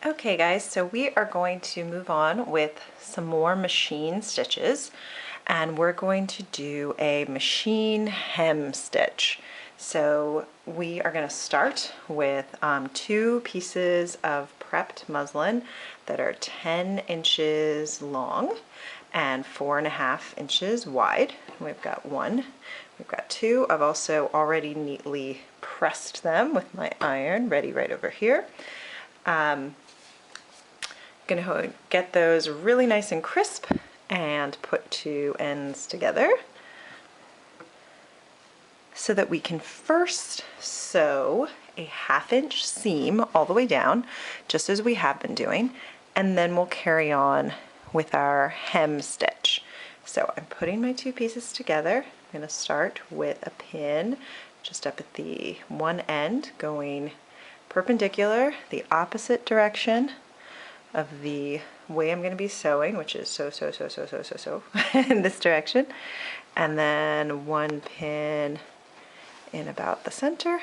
Okay guys, so we are going to move on with some more machine stitches, and we're going to do a machine hem stitch. So we are going to start with 2 pieces of prepped muslin that are 10 inches long and 4.5 inches wide. We've got 1. We've got 2. I've also already neatly pressed them with my iron, ready right over here. Gonna get those really nice and crisp and put 2 ends together so that we can first sew a 1/2 inch seam all the way down, just as we have been doing, and then we'll carry on with our hem stitch. So I'm putting my 2 pieces together. I'm going to start with a pin just up at the one end, going perpendicular, the opposite direction of the way I'm going to be sewing, which is so in this direction, and then 1 pin in about the center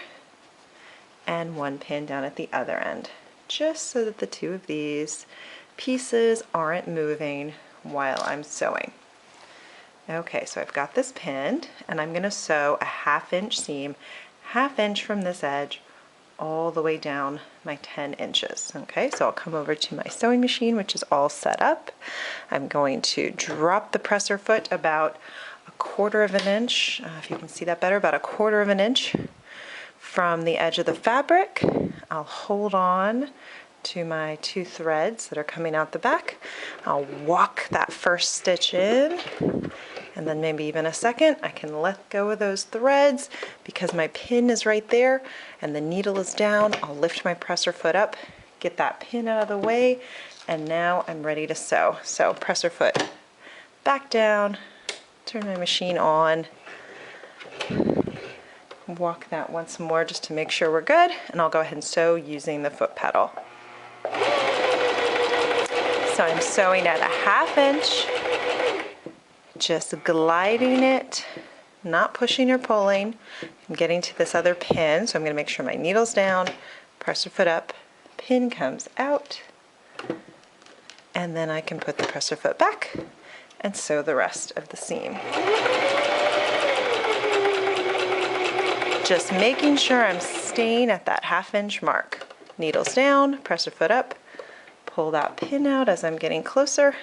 and 1 pin down at the other end, just so that the 2 of these pieces aren't moving while I'm sewing. Okay, so I've got this pinned, and I'm going to sew a 1/2 inch seam, 1/2 inch from this edge all the way down my 10 inches. Okay, so I'll come over to my sewing machine, which is all set up. I'm going to drop the presser foot about 1/4 inch, if you can see that better, about 1/4 inch from the edge of the fabric. I'll hold on to my 2 threads that are coming out the back. I'll walk that first stitch in, and then maybe even a second. I can let go of those threads because my pin is right there and the needle is down. I'll lift my presser foot up, get that pin out of the way, and now I'm ready to sew. So presser foot back down, turn my machine on, walk that once more just to make sure we're good, and I'll go ahead and sew using the foot pedal. So I'm sewing at a 1/2 inch, just gliding it, not pushing or pulling. I'm getting to this other pin, so I'm going to make sure my needle's down, presser foot up, pin comes out, and then I can put the presser foot back and sew the rest of the seam. Just making sure I'm staying at that 1/2 inch mark. Needles down, presser foot up, pull that pin out as I'm getting closer,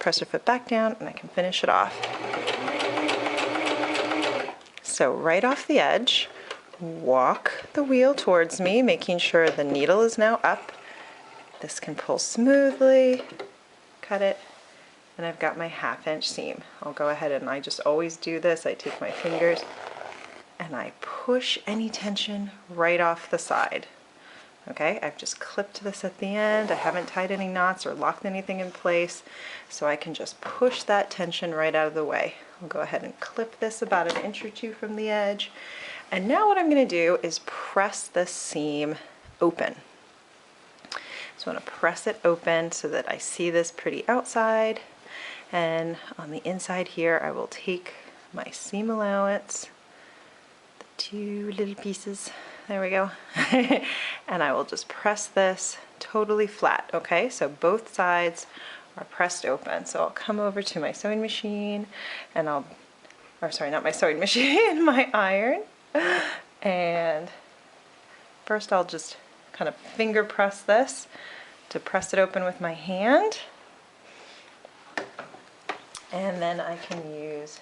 presser foot back down, and I can finish it off. So right off the edge, walk the wheel towards me, making sure the needle is now up. This can pull smoothly, cut it, and I've got my 1/2 inch seam. I'll go ahead, and I just always do this. I take my fingers and I push any tension right off the side. Okay, I've just clipped this at the end. I haven't tied any knots or locked anything in place, so I can just push that tension right out of the way. I'll go ahead and clip this about 1 inch or 2 from the edge. And now what I'm going to do is press this seam open. So I want to press it open so that I see this pretty outside. And on the inside here, I will take my seam allowance, the 2 little pieces, there we go, and I will just press this totally flat, okay? So both sides are pressed open. So I'll come over to my sewing machine, and not my sewing machine, my iron, and first I'll just kind of finger press this to press it open with my hand, and then I can use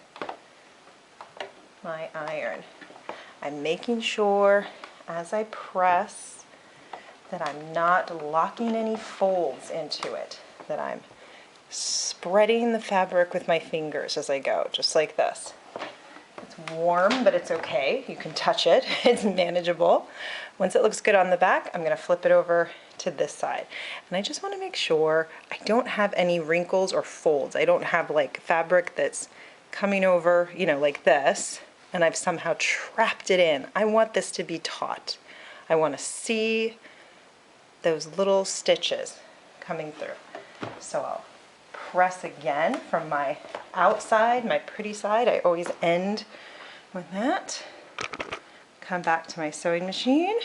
my iron. I'm making sure as I press that I'm not locking any folds into it, that I'm spreading the fabric with my fingers as I go, just like this. It's warm, but it's okay. You can touch it. It's manageable. Once it looks good on the back, I'm going to flip it over to this side. And I just want to make sure I don't have any wrinkles or folds. I don't have like fabric that's coming over, you know, like this, and I've somehow trapped it in. I want this to be taut. I want to see those little stitches coming through. So I'll press again from my outside, my pretty side. I always end with that. Come back to my sewing machine,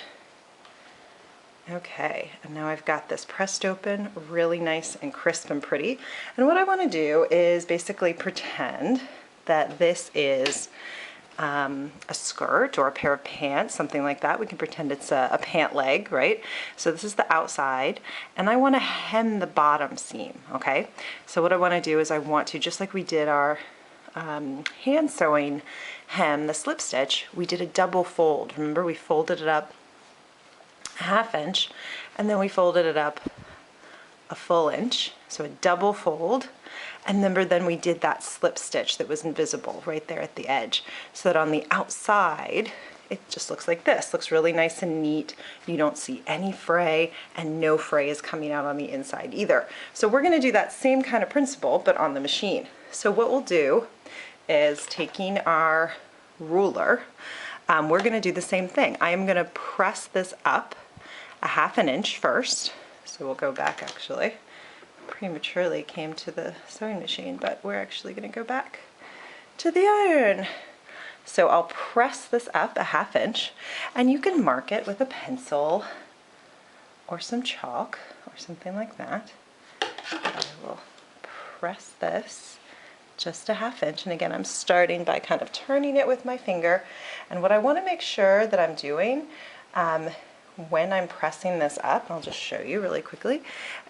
Okay, and now I've got this pressed open, really nice and crisp and pretty. And what I want to do is basically pretend that this is a skirt or a pair of pants, something like that. We can pretend it's a pant leg, right? So this is the outside, and I want to hem the bottom seam, okay? So what I want to do is I want to, just like we did our hand sewing hem, the slip stitch, we did a double fold. Remember, we folded it up a 1/2 inch, and then we folded it up a full inch, so a double fold. And then we did that slip stitch that was invisible right there at the edge, so that on the outside it just looks like this. Looks really nice and neat. You don't see any fray, and no fray is coming out on the inside either. So we're going to do that same kind of principle, but on the machine. So what we'll do is, taking our ruler, we're going to do the same thing. I am going to press this up a 1/2 inch first. So we'll go back, actually. Prematurely came to the sewing machine, but we're actually going to go back to the iron. So I'll press this up a 1/2 inch, and you can mark it with a pencil or some chalk or something like that. I will press this just a 1/2 inch, and again, I'm starting by kind of turning it with my finger. And what I want to make sure that I'm doing when I'm pressing this up, I'll just show you really quickly,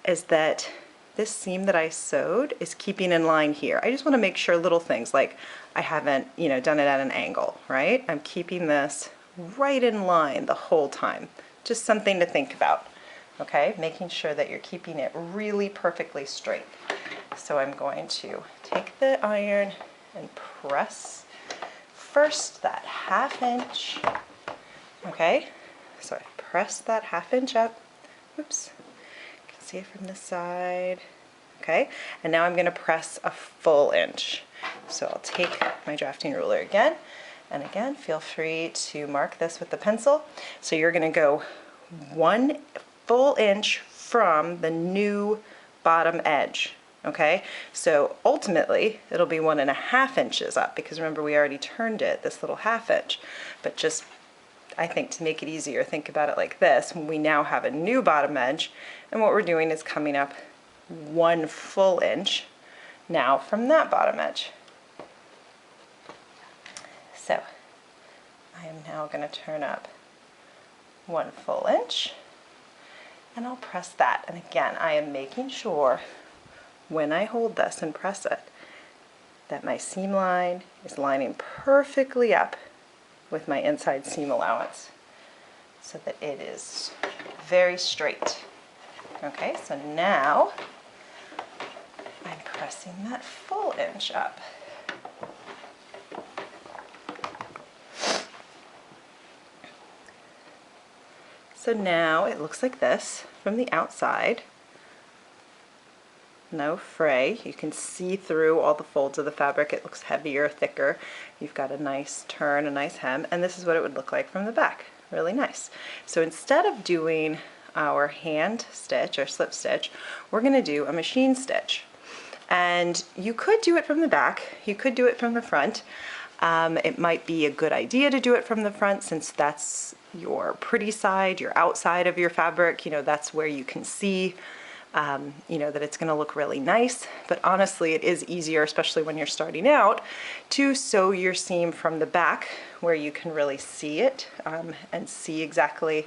is that this seam that I sewed is keeping in line here. I just want to make sure little things like I haven't, done it at an angle, right? I'm keeping this right in line the whole time. Just something to think about, okay? Making sure that you're keeping it really perfectly straight. So I'm going to take the iron and press first that 1/2 inch, okay? So I press that 1/2 inch up. Oops. You can see it from this side. Okay, and now I'm going to press a full inch. So I'll take my drafting ruler again, and again, feel free to mark this with the pencil. So you're going to go 1 full inch from the new bottom edge. Okay, so ultimately it'll be 1.5 inches up, because remember, we already turned it this little 1/2 inch. But just, I think, to make it easier, think about it like this. We now have a new bottom edge, and what we're doing is coming up 1 full inch now from that bottom edge. So I am now going to turn up 1 full inch, and I'll press that. And again, I am making sure when I hold this and press it that my seam line is lining perfectly up with my inside seam allowance, so that it is very straight. Okay, so now I'm pressing that full inch up. So now it looks like this from the outside. No fray. You can see through all the folds of the fabric. It looks heavier, thicker. You've got a nice turn, a nice hem, and this is what it would look like from the back. Really nice. So instead of doing our hand stitch or slip stitch, we're going to do a machine stitch. And you could do it from the back, you could do it from the front. It might be a good idea to do it from the front, since that's your pretty side, your outside of your fabric. That's where you can see that it's going to look really nice. But honestly, it is easier, especially when you're starting out, to sew your seam from the back, where you can really see it and see exactly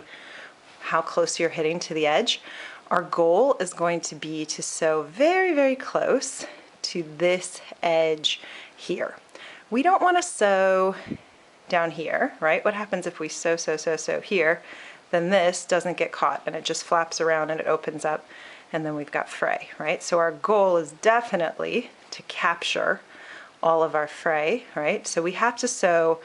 how close you're hitting to the edge. Our goal is going to be to sew very, very close to this edge here. We don't want to sew down here, right? What happens if we sew here? Then this doesn't get caught, and it just flaps around and it opens up, and then we've got fray, right? So our goal is definitely to capture all of our fray, right? So we have to sew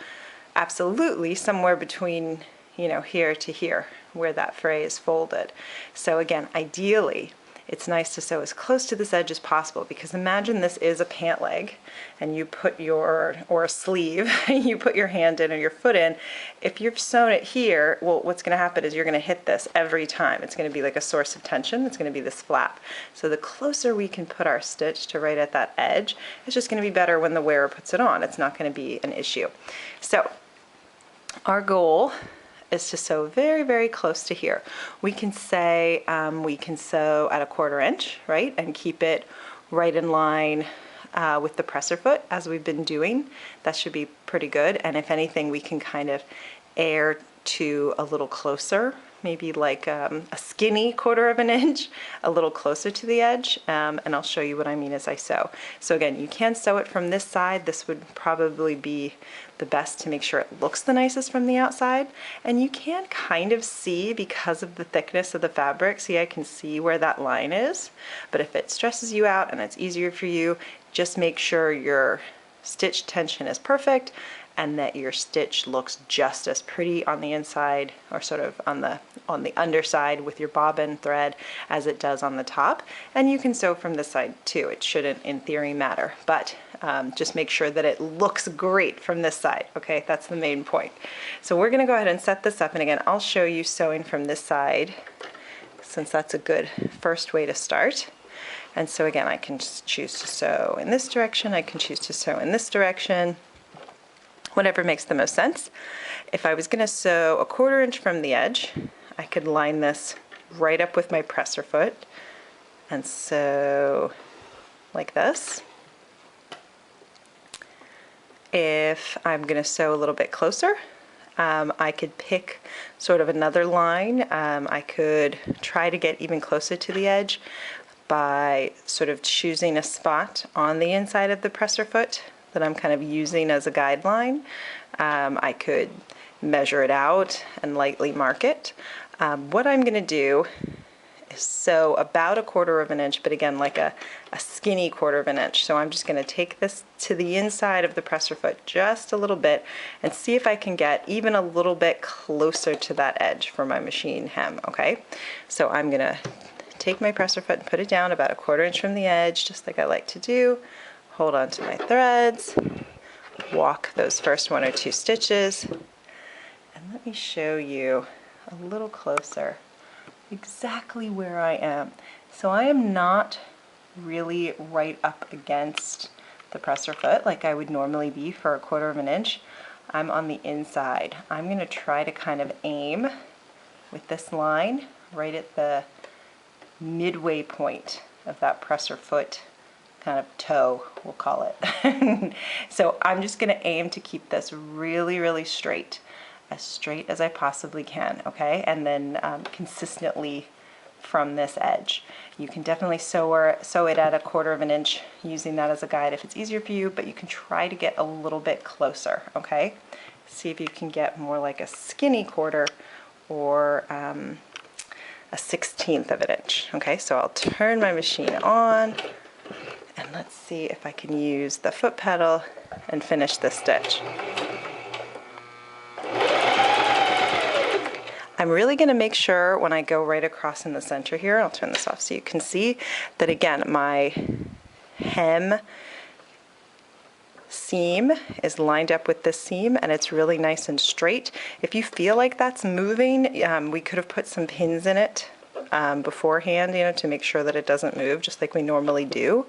absolutely somewhere between, here to here, where that fray is folded. So again, ideally, it's nice to sew as close to this edge as possible, because imagine this is a pant leg and you put or a sleeve, you put your hand in or your foot in. If you've sewn it here, well, what's going to happen is you're going to hit this every time. It's going to be like a source of tension. It's going to be this flap. So the closer we can put our stitch to right at that edge, it's just going to be better when the wearer puts it on. It's not going to be an issue. So our goal is to sew very, very close to here. We can say we can sew at a 1/4 inch, right, and keep it right in line with the presser foot as we've been doing. That should be pretty good. And if anything, we can kind of err to a little closer, maybe like a skinny 1/4 inch, a little closer to the edge, and I'll show you what I mean as I sew. So again, you can sew it from this side. This would probably be the best to make sure it looks the nicest from the outside. And you can kind of see, because of the thickness of the fabric, see, I can see where that line is. But if it stresses you out and it's easier for you, just make sure your stitch tension is perfect and that your stitch looks just as pretty on the inside, or sort of on the underside with your bobbin thread, as it does on the top. And you can sew from this side too. It shouldn't in theory matter, but just make sure that it looks great from this side. Okay, that's the main point. So we're gonna go ahead and set this up, and again, I'll show you sewing from this side, since that's a good first way to start. And so again, I can just choose to sew in this direction, I can choose to sew in this direction, whatever makes the most sense. If I was going to sew a 1/4 inch from the edge, I could line this right up with my presser foot and sew like this. If I'm going to sew a little bit closer, I could pick sort of another line. I could try to get even closer to the edge by sort of choosing a spot on the inside of the presser foot that I'm kind of using as a guideline. I could measure it out and lightly mark it. What I'm going to do is sew about a 1/4 inch, but again, like a skinny 1/4 inch. So I'm just going to take this to the inside of the presser foot just a little bit and see if I can get even a little bit closer to that edge for my machine hem, okay? So I'm going to take my presser foot and put it down about a 1/4 inch from the edge, just like I like to do. Hold on to my threads, walk those first 1 or 2 stitches, and let me show you a little closer exactly where I am. So I am not really right up against the presser foot like I would normally be for a 1/4 inch. I'm on the inside. I'm going to try to kind of aim with this line right at the midway point of that presser foot kind of toe, we'll call it. So I'm just going to aim to keep this really, really straight as I possibly can, okay? And then consistently from this edge. You can definitely sew it at a 1/4 inch using that as a guide if it's easier for you, but you can try to get a little bit closer, okay? See if you can get more like a skinny 1/4 or a 1/16 of an inch, okay? So I'll turn my machine on, and let's see if I can use the foot pedal and finish this stitch. I'm really going to make sure when I go right across in the center here, I'll turn this off so you can see that again my hem seam is lined up with this seam and it's really nice and straight. If you feel like that's moving, we could have put some pins in it beforehand, you know, to make sure that it doesn't move just like we normally do.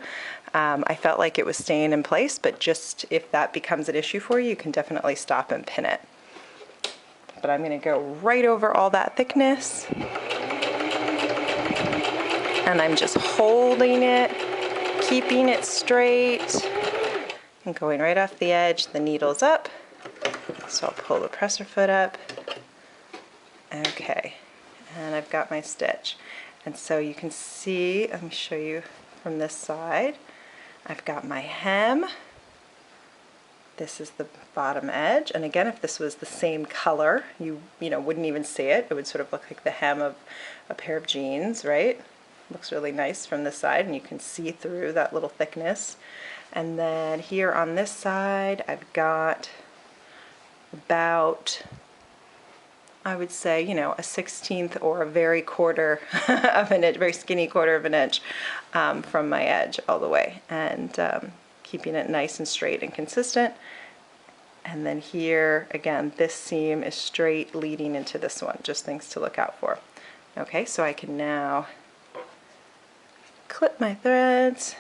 I felt like it was staying in place, but just if that becomes an issue for you, you can definitely stop and pin it. But I'm going to go right over all that thickness, and I'm just holding it, keeping it straight, and going right off the edge. The needle's up, so I'll pull the presser foot up. Okay, and I've got my stitch. And so you can see, let me show you from this side, I've got my hem. This is the bottom edge, and again, if this was the same color, you know, wouldn't even see it. It would sort of look like the hem of a pair of jeans, right? Looks really nice from this side, and you can see through that little thickness. And then here on this side, I've got about, I would say, you know, a 1/16 or a very 1/4 of an inch, very skinny 1/4 inch from my edge all the way, and keeping it nice and straight and consistent. And then here, again, this seam is straight leading into this one, just things to look out for. Okay, so I can now clip my threads,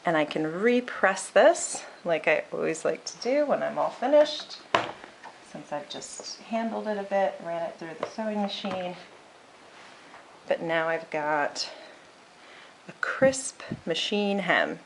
and I can repress this like I always like to do when I'm all finished, since I've just handled it a bit, ran it through the sewing machine. But now I've got a crisp machine hem.